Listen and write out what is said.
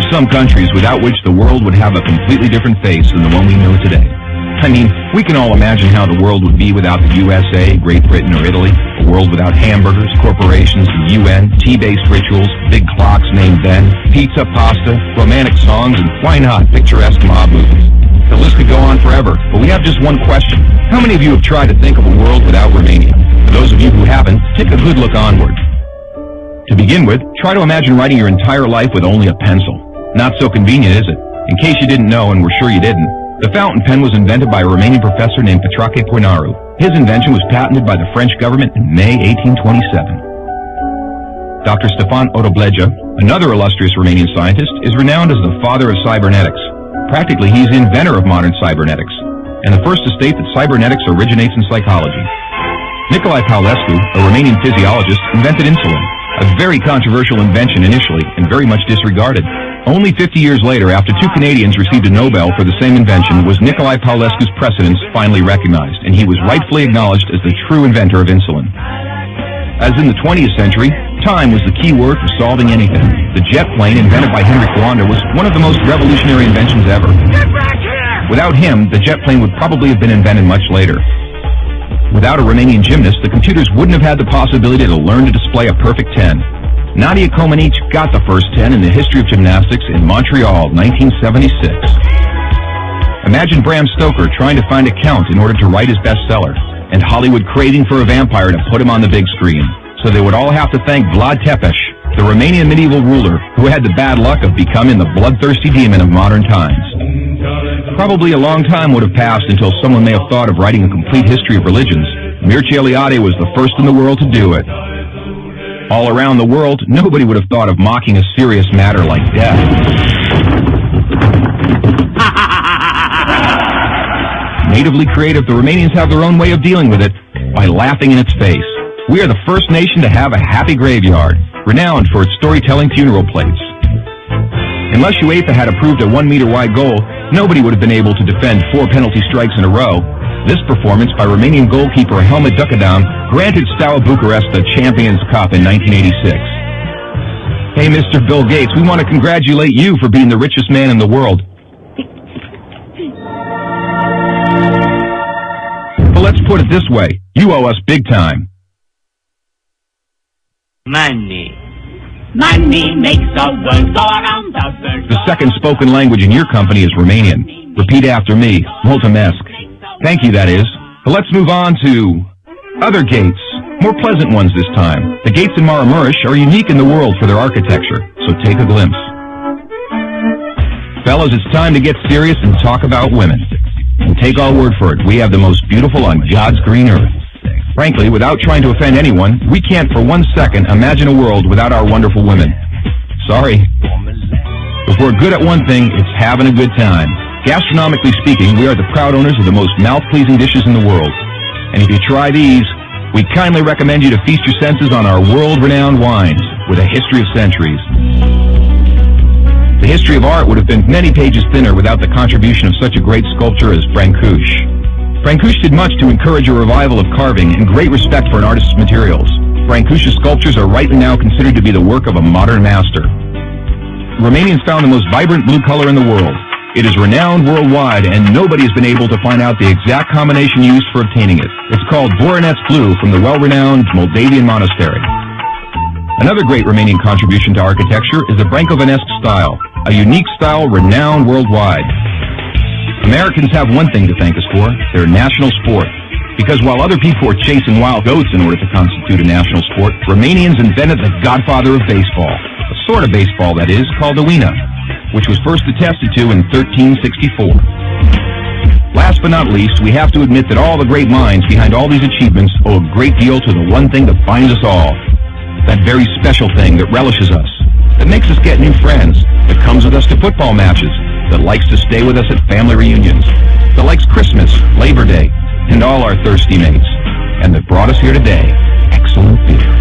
are some countries without which the world would have a completely different face than the one we know today. I mean, we can all imagine how the world would be without the USA, Great Britain, or Italy. A world without hamburgers, corporations, the UN, tea-based rituals, big clocks named Ben, pizza, pasta, romantic songs, and why not, picturesque mob movies. The list could go on forever, but we have just one question. How many of you have tried to think of a world without Romania? For those of you who haven't, take a good look onward. To begin with, try to imagine writing your entire life with only a pencil. Not so convenient, is it? In case you didn't know, and we're sure you didn't, the fountain pen was invented by a Romanian professor named Petrache Poinaru. His invention was patented by the French government in May 1827. Dr. Stefan Odobleja, another illustrious Romanian scientist, is renowned as the father of cybernetics. Practically, he's the inventor of modern cybernetics, and the first to state that cybernetics originates in psychology. Nicolae Paulescu, a Romanian physiologist, invented insulin, a very controversial invention initially and very much disregarded. Only 50 years later, after two Canadians received a Nobel for the same invention, was Nicolae Paulescu's precedence finally recognized, and he was rightfully acknowledged as the true inventor of insulin. As in the 20th century, time was the key word for solving anything. The jet plane, invented by Henry Fonda, was one of the most revolutionary inventions ever. Get back here! Without him, the jet plane would probably have been invented much later. Without a Romanian gymnast, the computers wouldn't have had the possibility to learn to display a perfect 10. Nadia Comaneci got the first 10 in the history of gymnastics in Montreal, 1976. Imagine Bram Stoker trying to find a count in order to write his bestseller, and Hollywood craving for a vampire to put him on the big screen. So they would all have to thank Vlad Tepes, the Romanian medieval ruler who had the bad luck of becoming the bloodthirsty demon of modern times. Probably a long time would have passed until someone may have thought of writing a complete history of religions. Mircea Eliade was the first in the world to do it. All around the world, nobody would have thought of mocking a serious matter like death. Natively creative, the Romanians have their own way of dealing with it by laughing in its face. We are the first nation to have a happy graveyard, renowned for its storytelling funeral plates. Unless UEFA had approved a 1-meter-wide goal, nobody would have been able to defend 4 penalty strikes in a row. This performance by Romanian goalkeeper Helmut Ducadam granted Steaua Bucharest the Champions Cup in 1986. Hey, Mr. Bill Gates, we want to congratulate you for being the richest man in the world. But let's put it this way, you owe us big time. Money. Money makes the world go around the world. The second spoken language in your company is Romanian. Repeat after me, mulțumesc. Thank you, that is. But let's move on to other gates, more pleasant ones this time. The gates in MARE are unique in the world for their architecture, so take a glimpse. Fellas, it's time to get serious and talk about women. And take our word for it, we have the most beautiful on God's green earth. Frankly, without trying to offend anyone, we can't for 1 second imagine a world without our wonderful women. Sorry. If we're good at one thing, it's having a good time. Gastronomically speaking, we are the proud owners of the most mouth-pleasing dishes in the world. And if you try these, we kindly recommend you to feast your senses on our world-renowned wines with a history of centuries. The history of art would have been many pages thinner without the contribution of such a great sculptor as Brancusi. Brancusi did much to encourage a revival of carving and great respect for an artist's materials. Brancusi's sculptures are rightly now considered to be the work of a modern master. Romanians found the most vibrant blue color in the world. It is renowned worldwide, and nobody has been able to find out the exact combination used for obtaining it. It's called Voronezh blue from the well-renowned Moldavian monastery. Another great Romanian contribution to architecture is the Brâncovenesque style, a unique style renowned worldwide. Americans have one thing to thank us for, their national sport. Because while other people were chasing wild goats in order to constitute a national sport, Romanians invented the godfather of baseball, a sort of baseball that is, called the Uina, which was first attested to in 1364. Last but not least, we have to admit that all the great minds behind all these achievements owe a great deal to the one thing that binds us all, that very special thing that relishes us, that makes us get new friends, that comes with us to football matches, that likes to stay with us at family reunions, that likes Christmas, Labor Day, and all our thirsty mates, and that brought us here today, excellent beer.